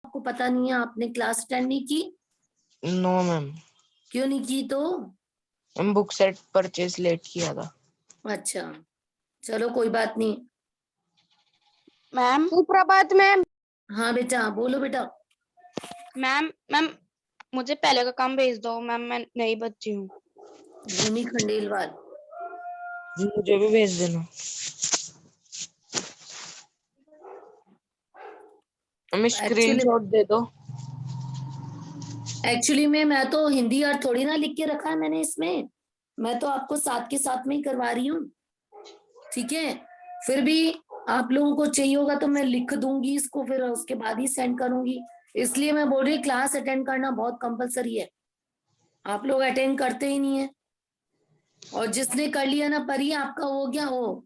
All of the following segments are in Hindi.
आपको पता नहीं है? आपने क्लास अटेंड नहीं की? नो मैम, क्यों नहीं की? तो हम बुक सेट परचेज लेट किया था। अच्छा, चलो कोई बात नहीं। मैम सुप्रभात मैम। हाँ बेटा, बोलो बेटा। मैम मैम मुझे पहले का काम भेज दो मैम, मैं नई बच्ची हूँ। भूमि खंडेलवाल। मुझे भी भेज देना। हमें स्क्रीनशॉट दे दो। एक्चुअली में मैं तो हिंदी और थोड़ी ना लिख के रखा है मैंने इसमें, मैं तो आपको साथ के साथ में ही करवा रही हूँ, ठीक है? फिर भी आप लोगों को चाहिए होगा तो मैं लिख दूंगी इसको, फिर उसके बाद ही सेंड करूंगी। इसलिए मैं बोल रही क्लास अटेंड करना बहुत कंपलसरी है। आप लोग अटेंड करते ही नहीं है। और जिसने कर लिया ना परी, आपका हो गया, हो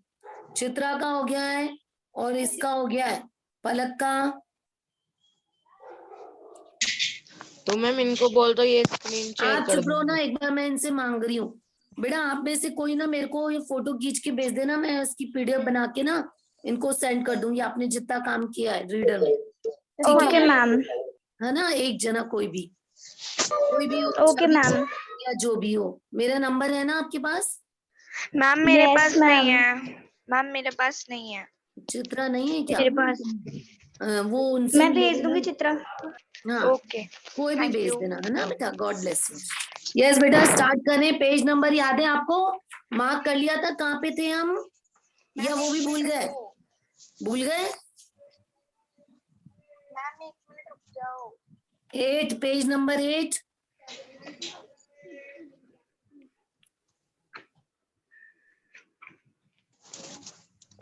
चित्रा का हो गया है और इसका हो गया है, पलक का। तो मैम इनको बोल दो ये स्क्रीन शेयर आप कर चुप रहो ना, दो। एक बार मैं इनसे मांग रही हूँ। बेटा आप में से कोई ना मेरे को ये फोटो खींच के भेज देना, मैं इसकी पीडीएफ बना के ना इनको सेंड कर दूंगी, आपने जितना काम किया है रीडर में, ठीक ओके है? मैम। है ना? एक जना कोई भी हो, ओके मैम। या जो भी हो। मेरा नंबर है ना आपके पास? मैम मेरे Yes, पास ma'am. नहीं है। मैम मेरे पास नहीं है। चित्रा नहीं है क्या? मेरे पास वो उनसे मैं भी ले भेज लेना। दूंगी चित्रा। हाँ, ओके कोई भी थैंक भेज यू। देना, है ना बेटा? God bless you. यस बेटा, स्टार्ट करें। पेज नंबर याद है आपको? मार्क कर लिया था कहाँ पे थे हम, या वो भी भूल गए? भूल गए? मैम 1 मिनट रुक जाओ। 8, पेज नंबर 8।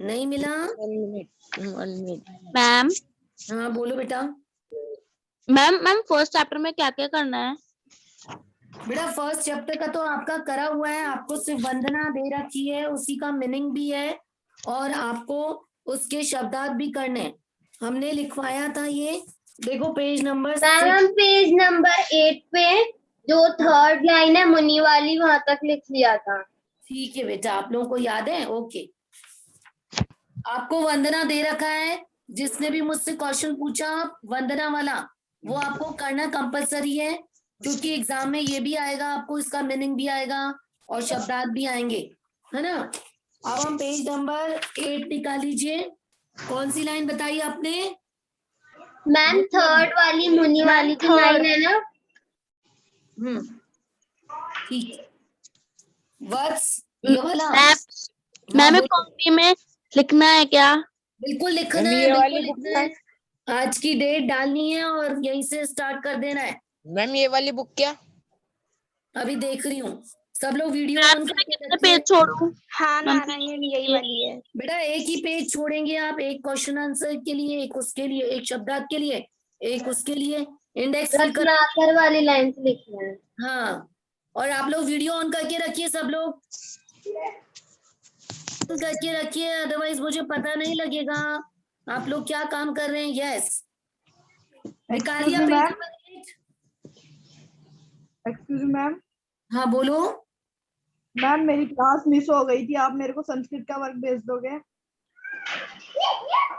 नहीं मिला? 1 मिनट। मैम हाँ बोलो बेटा। मैम फर्स्ट चैप्टर में क्या क्या करना है? बेटा फर्स्ट चैप्टर का तो आपका करा हुआ है, आपको सिर्फ वंदना दे रखी है, उसी का मीनिंग भी है और आपको उसके शब्दार्थ भी करने हैं। हमने लिखवाया था ये, देखो पेज नंबर मैम 6। हम पेज नंबर 8 पे जो थर्ड लाइन है मुनि वाली वहां तक लिख लिया था। ठीक है बेटा, आप लोगों को याद है? ओके। आपको वंदना दे रखा है, जिसने भी मुझसे क्वेश्चन पूछा वंदना वाला, वो आपको करना कंपलसरी है, क्योंकि एग्जाम में ये भी आएगा, आपको इसका मीनिंग भी आएगा और शब्दार्थ भी आएंगे, है ना? अब हम पेज नंबर 8 निकाल लीजिए। कौन सी लाइन बताई आपने? मैम थर्ड वाली मुनि वाली जो लाइन है ना। ठीक। वत्स ये वाला। मैम बोलो। कॉपी में लिखना है क्या? बिल्कुल लिखना मैम है, ये बिल्कुल वाली बुक लिखना है। आज की डेट डालनी है और यहीं से स्टार्ट कर देना है। मैम ये वाली बुक क्या? अभी देख रही हूँ, सब लोग वीडियो मैम ऑन मैं करके कितने रखिए। पेज छोड़ूं? हाँ मैम नारायण यही वाली है। बेटा एक ही पेज छोड़ेंगे आप, एक क्वेश्चन आंसर के लिए, एक उसके लिए, एक शब्दार्थ के लिए, एक उसके लिए। इंडेक्स फिल कर। रत्नाकर वाली लाइन से लिखना है। हाँ, और आप लोग वीडियो ऑन करके रखिए, सब लोग ऑन करके रखिए, अदरवाइज मुझे पता नहीं लगेगा आप लोग क्या काम कर रहे हैं। यस, निकालिए पेज नंबर 8। Excuse ma'am. हाँ बोलो। मैम मेरी क्लास मिस हो गई थी, आप मेरे को संस्कृत का वर्क भेज दोगे?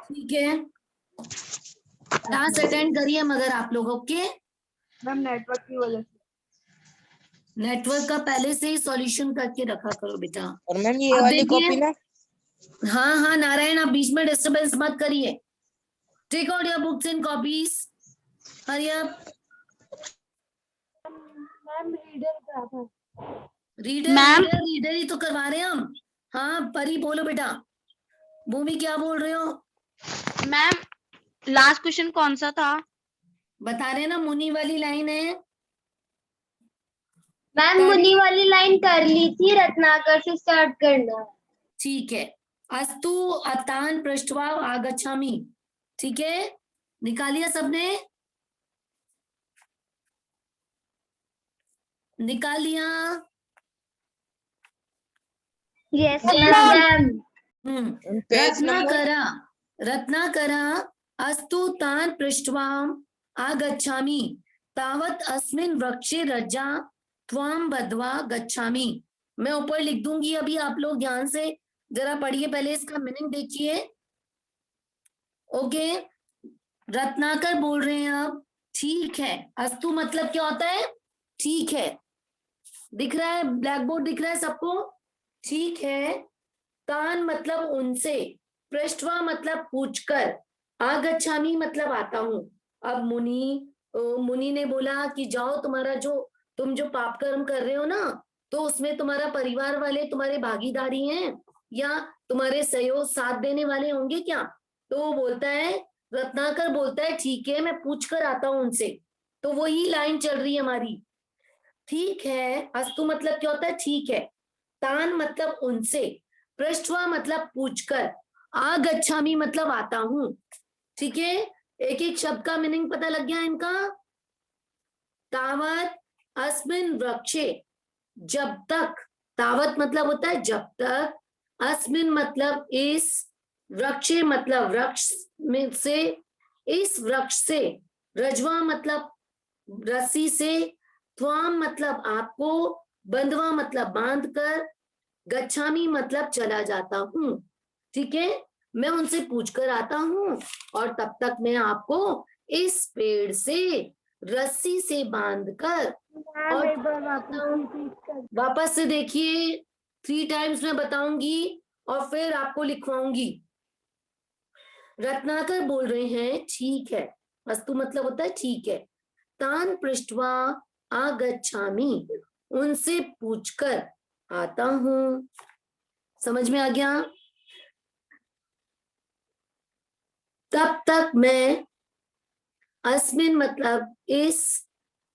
ठीक है, क्लास अटेंड करिए मगर आप लोग, ओके? मैम नेटवर्क की वजह से। नेटवर्क का पहले से ही सॉल्यूशन करके रखा करो बेटा। और मैम ये अब वाली देखिए, कॉपी ना। हाँ हाँ नारायण, आप बीच में डिस्टरबेंस मत करिए। Take out your books and copies, hurry up. Ma'am reader क्या था? रीडर मैम रीडर रीडर ही तो करवा रहे हैं हम। हाँ परी बोलो बेटा। भूमि क्या बोल रहे हो? मैम लास्ट क्वेश्चन कौन सा था? बता रहे ना, मुनि वाली लाइन है। मैम मुनि वाली लाइन कर ली थी, रत्नाकर से स्टार्ट करना है। ठीक है, अस्तु अतान पृष्ठवा आगच्छामि, ठीक है? निकालिए सबने? निकाल लिया? Yes ma'am. Page number. रत्नाकरा अस्तु तान पृष्ठवाम आगच्छामि तावत अस्मिन् वृक्षे रज्जा त्वाम बद्ध्वा गच्छामि। मैं ऊपर लिख दूंगी, अभी आप लोग ध्यान से जरा पढ़िए, पहले इसका मीनिंग देखिए। ओके, रत्नाकर बोल रहे हैं अब ठीक है। अस्तु मतलब क्या होता है? ठीक है। दिख रहा है, ब्लैक बोर्ड दिख रहा है सबको? ठीक है। तान मतलब उनसे, पृष्ठवा मतलब पूछकर, आगच्छामि मतलब आता हूं। अब मुनि ने बोला कि जाओ, तुम जो पाप कर्म कर रहे हो ना, तो उसमें तुम्हारा परिवार वाले तुम्हारे भागीदारी हैं या तुम्हारे सहयोग साथ देने वाले होंगे क्या? तो वो बोलता है, रत्नाकर बोलता है ठीक है, मैं पूछ कर आता हूं उनसे। तो वही लाइन चल रही है हमारी। ठीक है, अस्तु मतलब क्या होता है? ठीक है। तान मतलब उनसे, पृष्ठवा मतलब पूछकर, आगच्छामि मतलब आता हूं। ठीक है, एक एक शब्द का मीनिंग पता लग गया इनका। तावत अस्मिन वृक्षे, जब तक, तावत मतलब होता है जब तक, अस्मिन मतलब इस, वृक्षे मतलब वृक्ष में से, इस वृक्ष से, रजवा मतलब रस्सी से, त्वाम मतलब आपको, बंधवा मतलब बांध कर, गच्छामी मतलब चला जाता हूं। ठीक है, मैं उनसे पूछकर आता हूं और तब तक मैं आपको इस पेड़ से रस्सी से बांधकर और वापस से देखिए, 3 टाइम्स मैं बताऊंगी और फिर आपको लिखवाऊंगी। रत्नाकर बोल रहे हैं ठीक है, अस्तु मतलब होता है ठीक है। तान पृष्ठवा आगच्छामि, उनसे पूछकर आता हूं। समझ में आ गया? तब तक मैं, अस्मिन मतलब इस,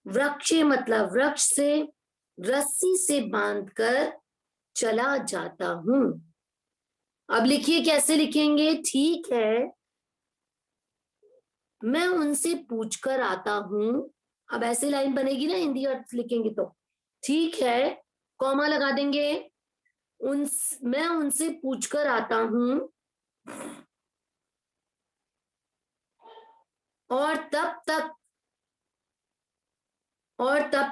वृक्षे मतलब वृक्ष से, रस्सी से बांधकर चला जाता हूं। अब लिखिए कैसे लिखेंगे। ठीक है, मैं उनसे पूछकर आता हूं। अब ऐसे लाइन बनेगी ना, हिंदी अर्थ लिखेंगे तो। ठीक है, कॉमा लगा देंगे। मैं उनसे पूछकर आता हूं और तब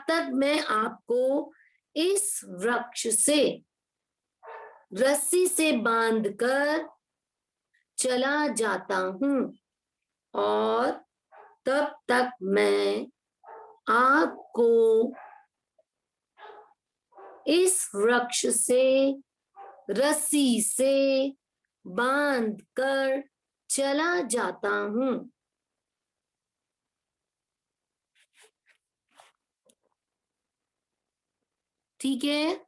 तक मैं आपको इस वृक्ष से रस्सी से बांधकर चला जाता हूं और तब तक मैं आपको इस वृक्ष से रस्सी से बांधकर चला जाता हूं। ठीक है,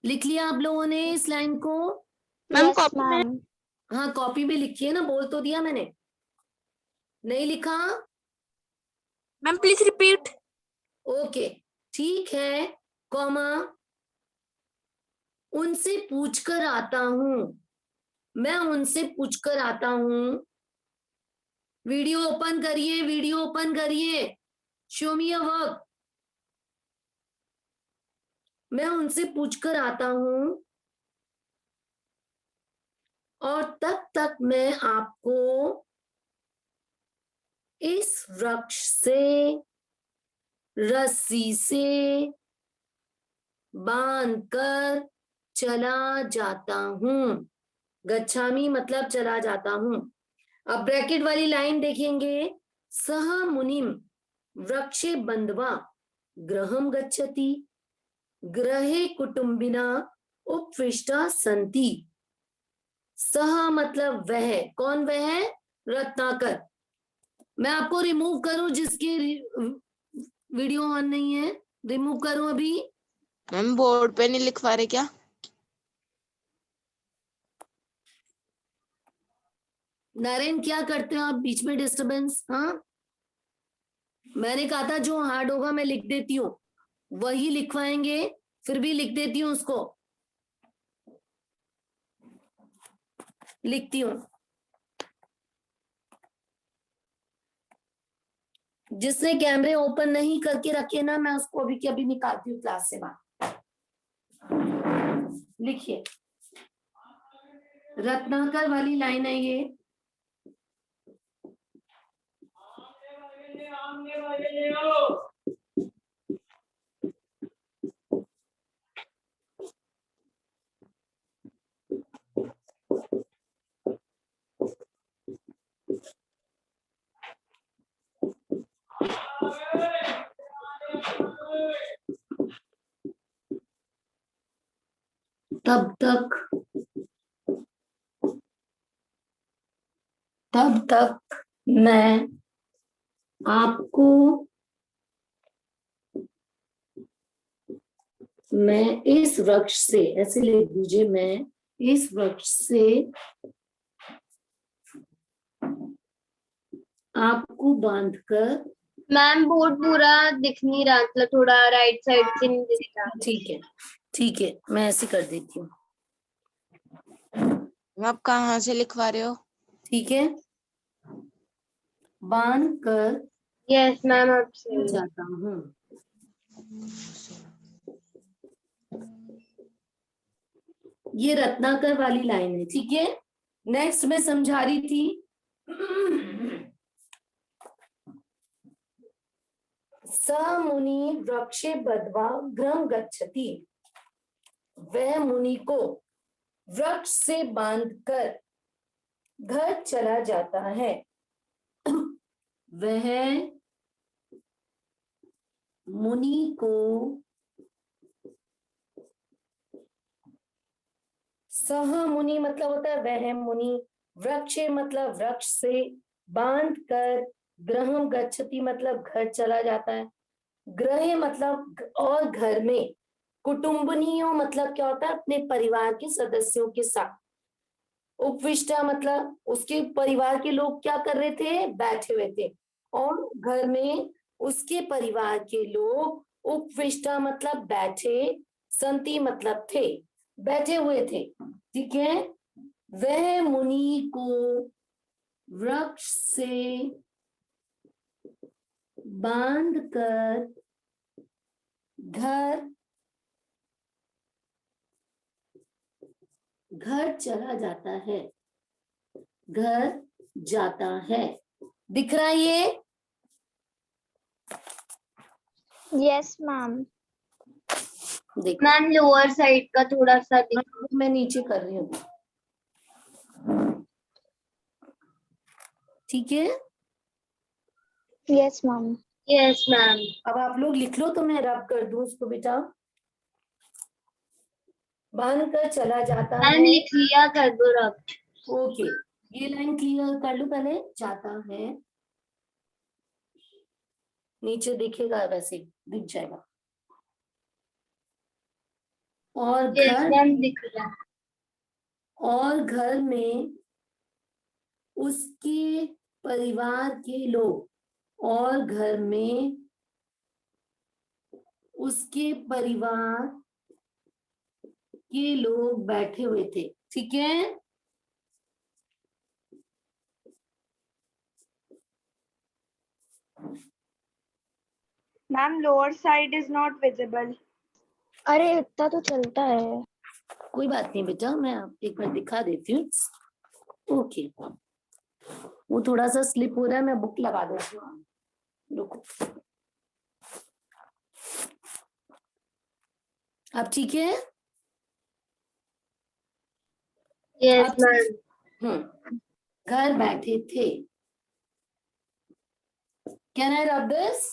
लिख लिया आप लोगों ने इस लाइन को? मैम यस कॉपी में मैम। हाँ, कॉपी में लिखिए ना, बोल तो दिया मैंने। नहीं लिखा? Ma'am please repeat. ओके, ठीक है, कॉमा, उनसे पूछकर आता हूं, मैं उनसे पूछकर आता हूं। वीडियो ओपन करिए, वीडियो ओपन करिए, शो मी अ वर्क। मैं उनसे पूछकर आता हूं और तब तक मैं आपको इस वृक्ष से रस्सी से बांधकर चला जाता हूं। गच्छामी मतलब चला जाता हूं। अब ब्रैकेट वाली लाइन देखेंगे। सह मुनिम वृक्षे बंधवा गृहम गच्छति, गृहे कुटुंबिना उपविष्टा संति। सह मतलब वह, कौन वह? रत्नाकर। मैं आपको रिमूव करूं जिसकी वीडियो ऑन नहीं है? रिमूव करूं अभी? मैम बोर्ड पे नहीं लिखवा रहे क्या? नारायण क्या करते हो आप बीच में डिस्टरबेंस? हाँ, मैंने कहा था जो हार्ड होगा मैं लिख देती हूँ, वही लिखवाएंगे, फिर भी लिख देती हूँ उसको, लिखती हूँ। जिसने कैमरे ओपन नहीं करके रखे ना, मैं उसको अभी के अभी निकालती हूँ क्लास से बाहर। लिखिए, रत्नाकर वाली लाइन है ये। तब तक मैं आपको, मैं इस वृक्ष से, ऐसे लिख दीजिए, मैं इस वृक्ष से आपको बांधकर, मैम बोर्ड पूरा दिख नहीं रहा, मतलब थोड़ा राइट साइड से नहीं दिख रहा। ठीक है, मैं ऐसे कर देती हूँ। आप कहाँ से लिखवा रहे हो? ठीक है, बांध कर यस मैम, आपसे जाता हूँ। ये रत्नाकर वाली लाइन है, ठीक है। नेक्स्ट मैं समझा रही थी, स मुनि वृक्षे बद्ध्वा गृहं गच्छति, वह मुनि को वृक्ष से बांधकर घर चला जाता है। वह मुनि को, सह मुनि मतलब होता है वह मुनि, वृक्षे मतलब वृक्ष से, बांध कर, गृहं गच्छति मतलब घर चला जाता है, गृह मतलब और घर में, कुटुंबनियों मतलब क्या होता है अपने परिवार के सदस्यों के साथ, उपविष्टा मतलब उसके परिवार के लोग क्या कर रहे थे, बैठे हुए थे, और घर में उसके परिवार के लोग, उपविष्टा मतलब बैठे, संति मतलब थे, बैठे हुए थे, ठीक है। वह मुनि को वृक्ष से बांधकर घर चला जाता है, घर जाता है। दिख रहा है ये? Yes ma'am. देखो मैम लोअर साइड का थोड़ा सा दिख। मैं नीचे कर रही हूँ, ठीक है। Yes ma'am. Yes ma'am. अब आप लोग लिख लो तो मैं रब कर दूं उसको बेटा। बांध कर चला जाता मैम है, लिख लिया, कर दो रब। ओके, ये लाइन क्लियर कर लो पहले। जाता है, नीचे दिखेगा, वैसे दिख जाएगा। और यस घर, मैम दिख रहा। और घर में उसके परिवार के लोग, और घर में उसके परिवार के लोग बैठे हुए थे, ठीक है। Ma'am lower side is not visible. अरे इतना तो चलता है। कोई बात नहीं बेटा, मैं आप एक बार दिखा देती हूँ, ओके। वो थोड़ा सा स्लिप हो रहा है, मैं बुक लगा देती हूँ, रुको। अब ठीक है। यस अब मैम। घर बैठे थे। Can I rub this?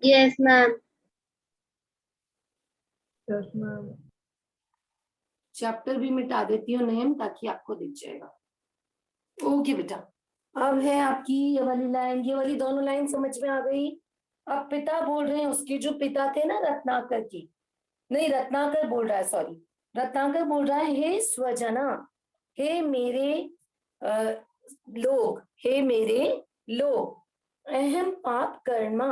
Yes ma'am. Yes ma'am. Chapter भी मिटा देती हूँ नेम, ताकि आपको दिख जाएगा। ओके बेटा, अब है आपकी ये वाली लाइन, ये वाली दोनों लाइन समझ में आ गई। अब पिता बोल रहे हैं, उसके जो पिता थे ना रत्नाकर की, नहीं रत्नाकर बोल रहा है, सॉरी, रत्नाकर बोल रहा है, हे स्वजना, हे मेरे लोग, हे मेरे लोग, अहम पाप कर्मा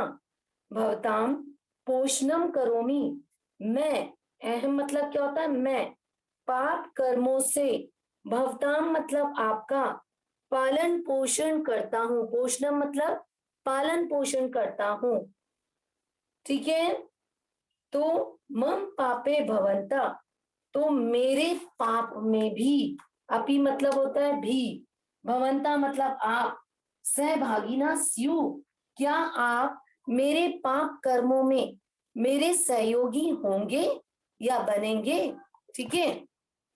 भवताम पोषणम करोमि, मैं, अहम मतलब क्या होता है, मैं, पाप कर्मों से, भवताम मतलब आपका, पालन पोषण करता हूं, पोषणम मतलब पालन पोषण करता हूं, ठीक है। तो मम पापे भवंता, तो मेरे पाप में भी, अपि मतलब होता है भी, भवंता मतलब आप, सहभागी ना स्यु, क्या आप मेरे पाप कर्मों में मेरे सहयोगी होंगे या बनेंगे, ठीक है।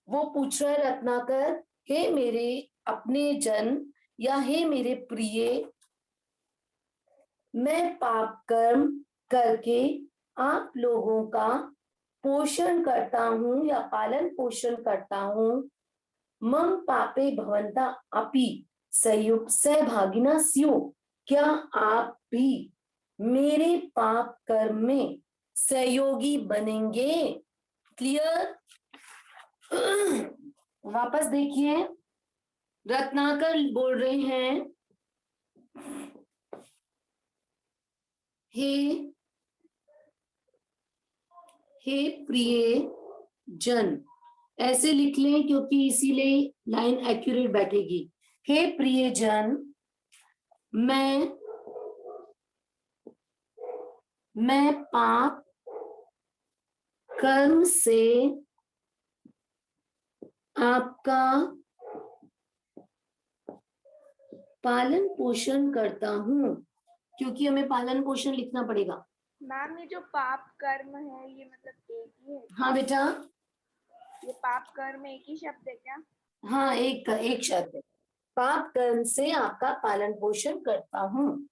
वो पूछ रहा है रत्नाकर, हे मेरे अपने जन, या हे मेरे प्रिय, मैं पाप कर्म करके आप लोगों का पोषण करता हूं या पालन पोषण करता हूं, मम पापे भवंता अपि सहयोग सहभागिना स्युः, क्या आप भी मेरे पाप कर्म में सहयोगी बनेंगे? क्लियर? वापस देखिए, रत्नाकर बोल रहे हैं, हे प्रिय जन, ऐसे लिख लें क्योंकि इसीलिए लाइन एक्यूरेट बैठेगी। हे प्रिय जन, मैं पाप कर्म से आपका पालन पोषण करता हूं, क्योंकि हमें पालन पोषण लिखना पड़ेगा। मैम ये जो पाप कर्म है ये मतलब एक ही है? हाँ बेटा, ये पाप कर्म एक ही शब्द है क्या? हाँ एक शब्द है। पाप कर्म से आपका पालन पोषण करता हूं।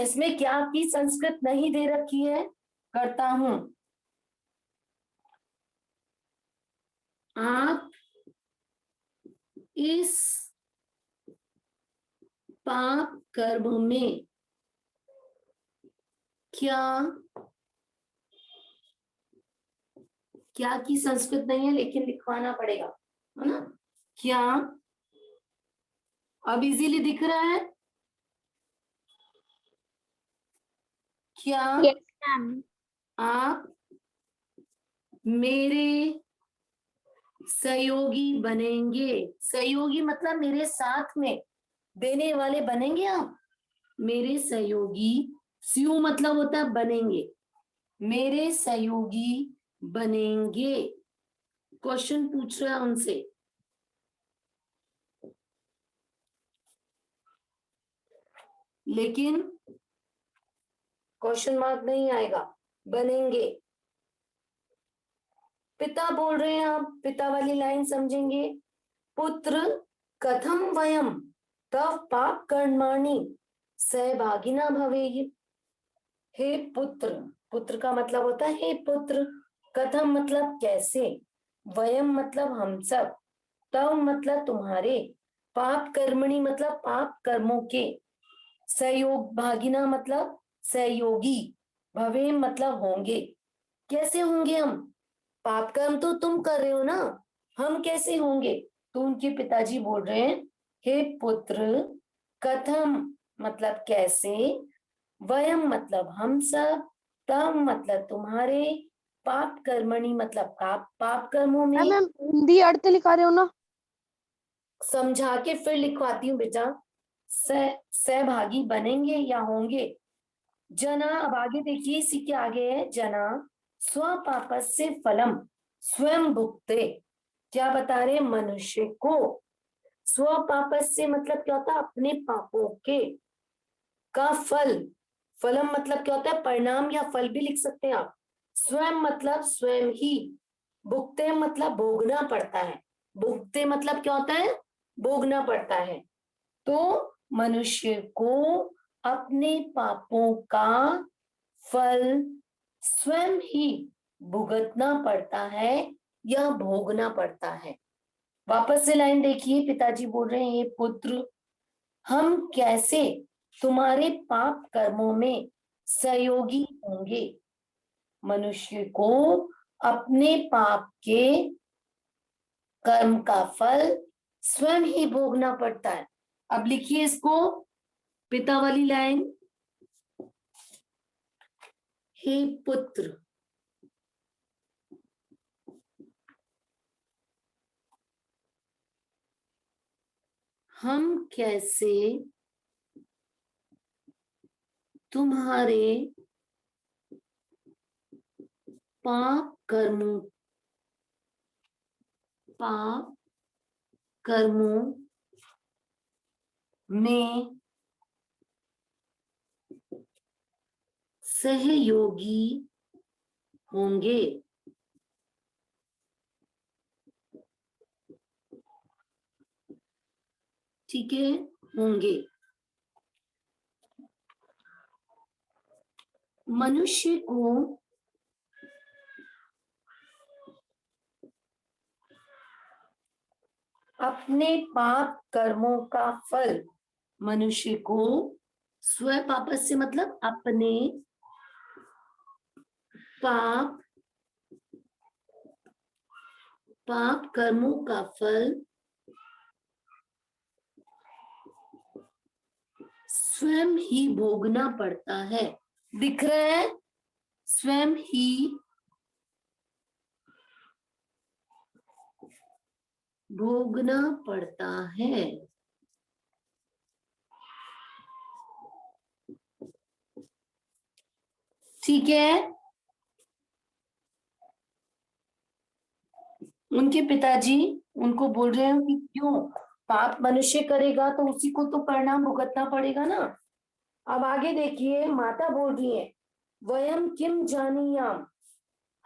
इसमें क्या की संस्कृत नहीं दे रखी है, करता हूं। आप इस पाप कर्म में क्या की संस्कृत नहीं है, लेकिन लिखवाना पड़ेगा, है ना? क्या अब इजीली दिख रहा है? क्या यस मैम। आप मेरे सहयोगी बनेंगे? सहयोगी मतलब मेरे साथ में देने वाले बनेंगे आप? मेरे सहयोगी, स्यू मतलब होता है बनेंगे, मेरे सहयोगी बनेंगे। क्वेश्चन पूछ रहा है उनसे। लेकिन क्वेश्चन मार्क नहीं आएगा, बनेंगे। पिता बोल रहे हैं, आप पिता वाली लाइन समझेंगे। पुत्र कथम वयम तव पाप कर्माणि सहभागिना भवेयि। हे पुत्र, पुत्र का मतलब होता है हे पुत्र, कथम मतलब कैसे, वयम मतलब हम सब, तव मतलब तुम्हारे, पाप कर्मणि मतलब पाप कर्मों के, सहयोग भागिना मतलब सहयोगी, भवे मतलब होंगे। कैसे होंगे हम? पाप कर्म तो तुम कर रहे हो ना, हम कैसे होंगे? तो उनके पिताजी बोल रहे हैं, हे पुत्र, कथम मतलब कैसे, वयम मतलब हम सब, तम मतलब तुम्हारे, पाप कर्मणि मतलब पाप कर्मों में। मैम हिंदी अर्थ लिखा रहे हो ना? समझा के फिर लिखवाती हूँ बेटा। सहभागी बनेंगे या होंगे। जना, अब आगे देखिए, इसी के आगे है जना स्वपापस्य फलम स्वयं भुगते। क्या बता रहे? मनुष्य को स्वपापस्य मतलब क्या होता है? अपने पापों के का फल, फलम मतलब क्या होता है? परिणाम या फल भी लिख सकते हैं आप। स्वयं मतलब स्वयं ही, भुगते मतलब भोगना पड़ता है, भुगते मतलब क्या होता है? भोगना पड़ता है। तो मनुष्य को अपने पापों का फल स्वयं ही भुगतना पड़ता है या भोगना पड़ता है। वापस से लाइन देखिए, पिताजी बोल रहे हैं, हे पुत्र, हम कैसे तुम्हारे पाप कर्मों में सहयोगी होंगे? मनुष्य को अपने पाप के कर्म का फल स्वयं ही भोगना पड़ता है। अब लिखिए इसको, पिता वाली लाइन, हे पुत्र, हम कैसे तुम्हारे पाप कर्मों में सहयोगी होंगे? ठीक है, होंगे। मनुष्य को अपने पाप कर्मों का फल, मनुष्य को स्व पाप से मतलब अपने पाप कर्मों का फल स्वयं ही भोगना पड़ता है। दिख रहा है? स्वयं ही भोगना पड़ता है। ठीक है। उनके पिताजी उनको बोल रहे हैं कि क्यों, पाप मनुष्य करेगा तो उसी को तो परिणाम भुगतना पड़ेगा ना। अब आगे देखिए, माता बोल रही है वयम किम जानीयाम,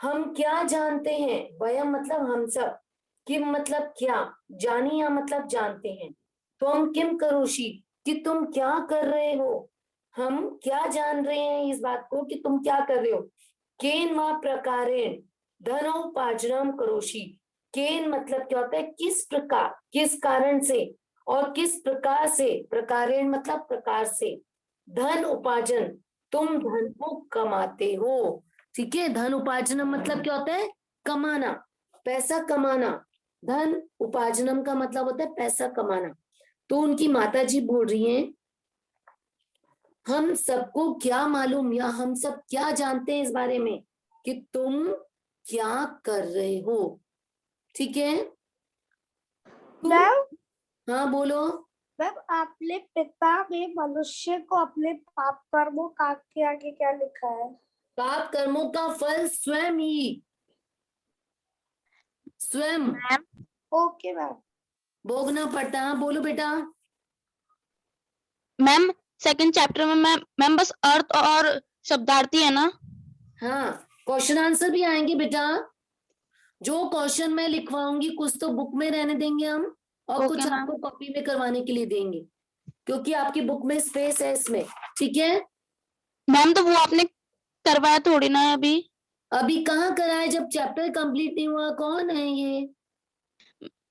हम क्या जानते हैं। वयम मतलब हम सब, किम मतलब क्या, जानीयाम मतलब जानते हैं। तो हम किम करोशी, कि तुम क्या कर रहे हो, हम क्या जान रहे हैं इस बात को कि तुम क्या कर रहे हो। केन व प्रकारेण धनोपार्जनम करोशी, केन मतलब क्या होता है, किस प्रकार, किस कारण से, और किस प्रकार से, प्रकारेण मतलब प्रकार से, धन उपार्जन तुम धन को कमाते हो। ठीक है, धन उपार्जनम मतलब क्या होता है, कमाना, पैसा कमाना। धन उपार्जनम का मतलब होता है पैसा कमाना। तो उनकी माता जी बोल रही हैं हम सबको क्या मालूम, या हम सब क्या जानते हैं इस बारे में कि तुम क्या कर रहे हो। ठीक है। मैम हाँ बोलो। मैम आपने पिता में मनुष्य को अपने पाप कर्मों का के आगे क्या लिखा है? पाप कर्मों का फल स्वयं ही, स्वयं मैम ओके मैम। भोगना पड़ता है। हाँ, बोलो बेटा। मैम सेकंड चैप्टर में मैम बस अर्थ और शब्दार्थी है ना? हाँ, क्वेश्चन आंसर भी आएंगे बेटा। जो क्वेश्चन मैं लिखवाऊंगी कुछ तो बुक में रहने देंगे हम, और ओके कुछ मैम। आपको कॉपी में करवाने के लिए देंगे, क्योंकि आपकी बुक में स्पेस है इसमें। ठीक है। मैम तो वो आपने करवाया थोड़ी ना है अभी। अभी कहाँ कराए, जब चैप्टर कंप्लीट नहीं हुआ। कौन है ये?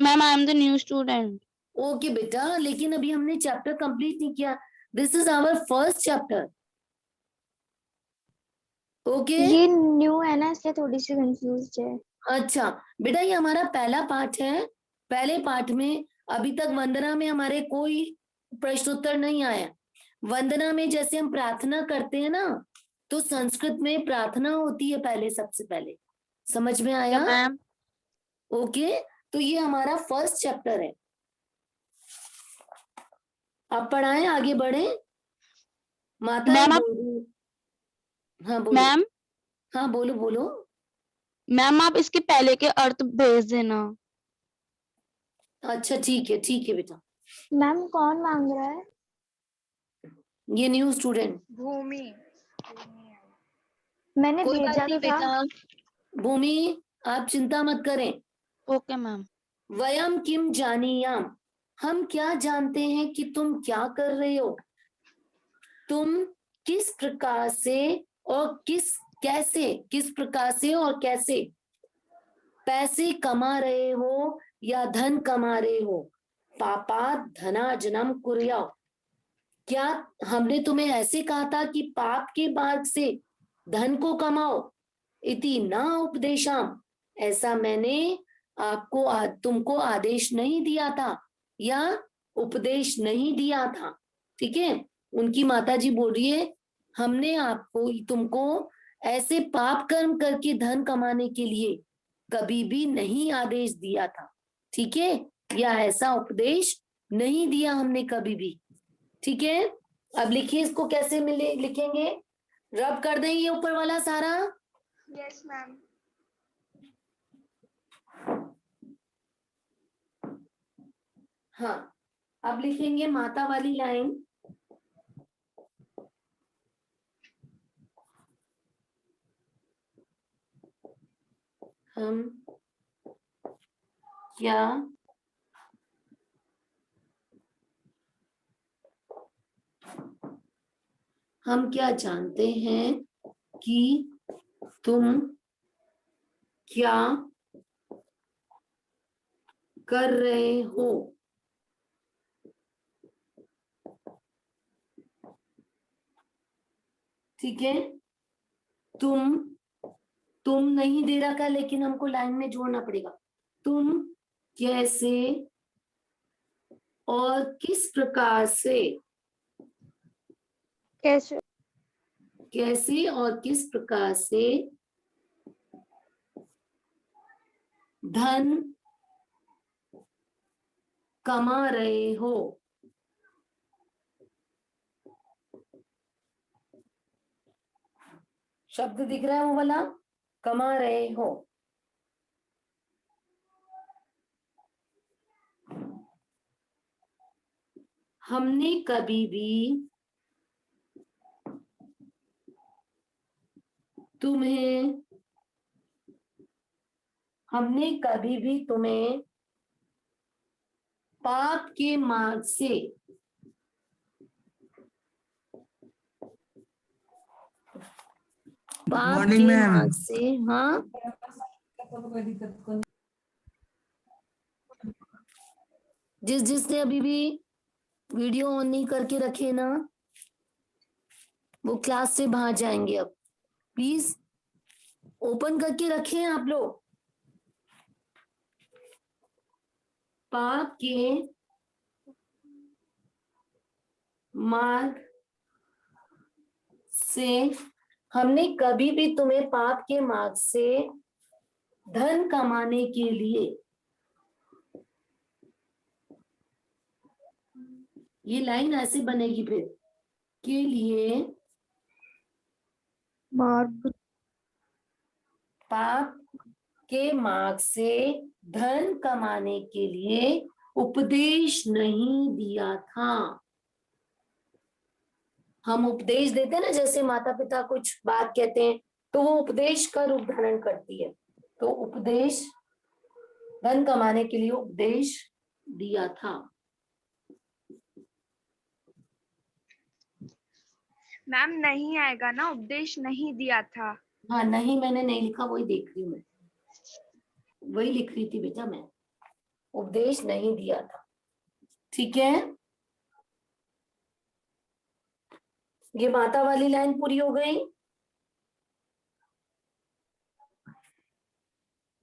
Ma'am I am the new student. Okay बेटा, लेकिन अभी हमने चैप्टर कंप्लीट नहीं किया। This is our first chapter. Okay. ये न्यू है ना, इसलिए थोड़ी सी कंफ्यूज है। अच्छा बेटा, ये हमारा पहला पाठ है। पहले पाठ में अभी तक वंदना में हमारे कोई प्रश्नोत्तर नहीं आया। वंदना में जैसे हम प्रार्थना करते हैं ना, तो संस्कृत में प्रार्थना होती है पहले, सबसे पहले। समझ में आया? Ma'am okay. तो ये हमारा फर्स्ट चैप्टर है। आप पढ़ाएं, आगे बढ़े। माता मैम आप बोल रही। हाँ बोलो। मैम हाँ बोलो बोलो। मैम आप इसके पहले के अर्थ भेज देना। अच्छा ठीक है बेटा। मैम कौन मांग रहा है? ये न्यू स्टूडेंट। भूमि। मैंने कोई बात भेजा नहीं तो था। बेटा, भूमि आप चिंता मत करें। Okay ma'am. वयम किम जानीयाम, हम क्या जानते हैं कि तुम क्या कर रहे हो। तुम किस प्रकार से और किस प्रकार से और कैसे पैसे कमा रहे हो या धन कमा रहे हो। पापात धनार्जनम कुर्या, क्या हमने तुम्हें ऐसे कहा था कि पाप के मार्ग से धन को कमाओ। इति न उपदेशम, ऐसा मैंने आपको तुमको आदेश नहीं दिया था या उपदेश नहीं दिया था। ठीक है। उनकी माताजी बोल रही है हमने आपको, तुमको ऐसे पाप कर्म करके धन कमाने के लिए कभी भी नहीं आदेश दिया था। ठीक है, या ऐसा उपदेश नहीं दिया हमने कभी भी। ठीक है। अब लिखिए इसको कैसे मिले, लिखेंगे। रब कर दें ये ऊपर वाला सारा। Yes ma'am. हाँ, अब लिखेंगे माता वाली लाइन। हम क्या जानते हैं कि तुम क्या कर रहे हो। ठीक है, तुम नहीं दे रखा, लेकिन हमको लाइन में जोड़ना पड़ेगा। तुम कैसे और किस प्रकार से, कैसे कैसे और किस प्रकार से धन कमा रहे हो। शब्द दिख रहा है वो वाला, कमा रहे हो। हमने कभी भी तुम्हें पाप के मार्ग से मॉर्निंग मैम। मार्ग से, हाँ, जिसने अभी भी वीडियो ऑन नहीं करके रखे ना, वो क्लास से बाहर जाएंगे। अब प्लीज ओपन करके रखें आप लोग। पाप के मार्ग से, हमने कभी भी तुम्हें पाप के मार्ग से धन कमाने के लिए, ये लाइन ऐसे बनेगी फिर, के लिए मार्ग पाप के मार्ग से धन कमाने के लिए उपदेश नहीं दिया था। हम उपदेश देते हैं ना, जैसे माता पिता कुछ बात कहते हैं तो वो उपदेश का रूप धारण करती है। तो उपदेश, धन कमाने के लिए उपदेश दिया था। मैम नहीं आएगा ना, उपदेश नहीं दिया था। हाँ, नहीं मैंने नहीं लिखा, वही देख रही हूँ मैं, वही लिख रही थी बेटा मैं, उपदेश नहीं दिया था। ठीक है, ये माता वाली लाइन पूरी हो गई।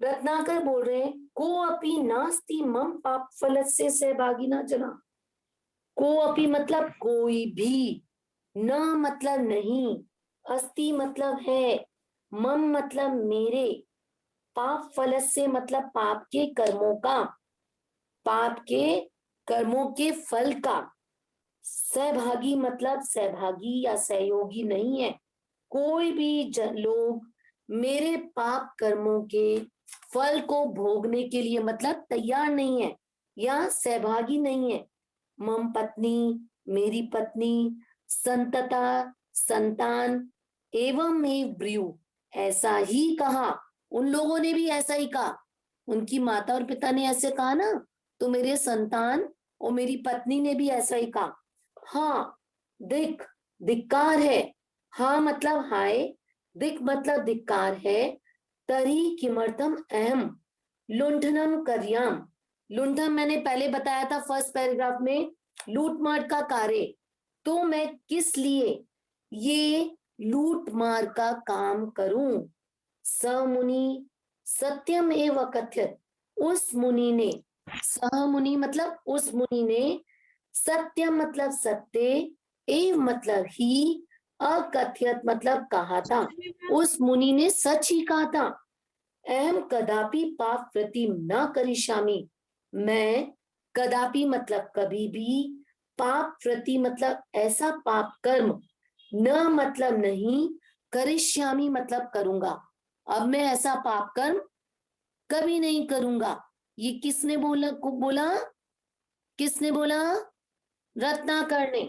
रत्नाकर बोल रहे हैं, को अपि नास्ति मम पाप फलस्य सहभागी ना जना। को अपि मतलब कोई भी, न मतलब नहीं, अस्ति मतलब है, मम मतलब मेरे, पाप फलस्य मतलब पाप के कर्मों का, पाप के कर्मों के फल का, सहभागी मतलब सहभागी या सहयोगी नहीं है। कोई भी लोग मेरे पाप कर्मों के फल को भोगने के लिए मतलब तैयार नहीं है या सहभागी नहीं है। मम पत्नी, मेरी पत्नी, संतता संतान, एवं में ब्रयु, ऐसा ही कहा। उन लोगों ने भी ऐसा ही कहा, उनकी माता और पिता ने ऐसे कहा ना, तो मेरे संतान और मेरी पत्नी ने भी ऐसा ही कहा। हाँ, धिक्कार है। हाँ मतलब हाय, दिक मतलब धिक्कार है। तरी किमर्थम अहम लुंठनम कर्याम। लुंठन मैंने पहले बताया था फर्स्ट पैराग्राफ में, लूटमार का कार्य। तो मैं किस लिए ये लूटमार का काम करूं। स मुनि सत्यम एव कथ्यत, उस मुनि ने, सह मुनि मतलब उस मुनि ने, सत्यम मतलब सत्य, एव मतलब ही, अकथ्यत मतलब कहा था, उस मुनि ने सच ही कहा था। अहम कदापि पाप प्रति न करिष्यामि, मैं कदापि मतलब कभी भी, पाप प्रति मतलब ऐसा पाप कर्म, न मतलब नहीं, करिष्यामि मतलब करूंगा। अब मैं ऐसा पाप कर्म कभी नहीं करूंगा। ये किसने बोला, किसने बोला? रत्नाकर ने।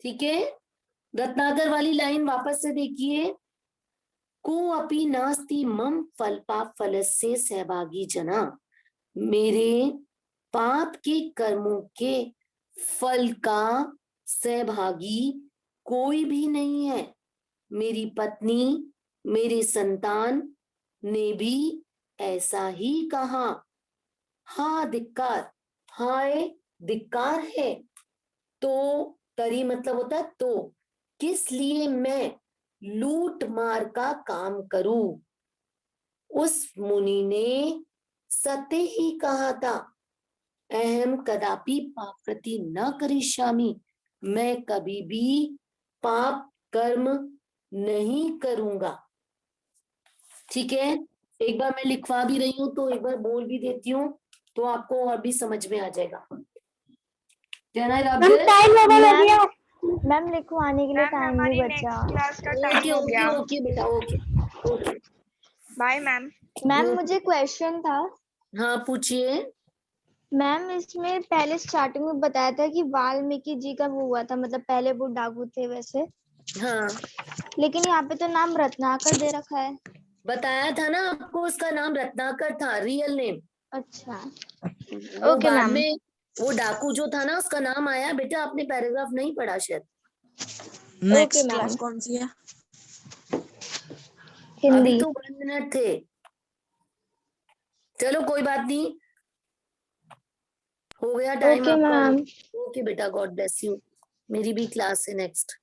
ठीक है, रत्नाकर वाली लाइन वापस से देखिए। को अपि नास्ति मम फल पाप फलस्य सहभागी जना, मेरे पाप के कर्मों के फल का सहभागी कोई भी नहीं है। मेरी पत्नी, मेरे संतान ने भी ऐसा ही कहा। हाँ धिक्कार, हाय धिक्कार है। तो तरी मतलब होता है तो, किस लिए मैं लूट मार का काम करूं। उस मुनि ने सत्य ही कहा था, अहम कदापि पापकृति न करिष्यामि, मैं कभी भी पाप कर्म नहीं करूंगा। ठीक है, एक बार मैं लिखवा भी रही हूँ तो एक बार बोल भी देती हूँ, तो आपको और भी समझ में आ जाएगा। Can I rub this? Ma'am लिखवाने के लिए मैम टाइम हमारी नहीं नेक्स्ट बचा। क्लास का ओके टाइम हो ओके गया। ओके बेटा, okay okay. Bye ma'am. Ma'am मुझे क्वेश्चन था। हाँ पूछिए। मैम इसमें पहले स्टार्टिंग में बताया था कि वाल्मीकि जी का वो हुआ था, मतलब पहले वो डाकू थे वैसे, हाँ लेकिन यहाँ पे तो नाम रत्नाकर दे रखा है। बताया था ना आपको, उसका नाम रत्नाकर था, रियल नेम। अच्छा वो ओके बाद मैम। में वो डाकू जो था ना, उसका नाम आया। बेटा आपने पैराग्राफ नहीं पढ़ा शायद। Okay ma'am. क्लास कौन सी है? अभी हिंदी। तो 1 मिनट थे। चलो कोई बात नहीं, हो गया टाइम ओके आपका। मैम। ओके बेटा, गॉड ब्लेस यू। मेरी भी क्लास है नेक्स्ट।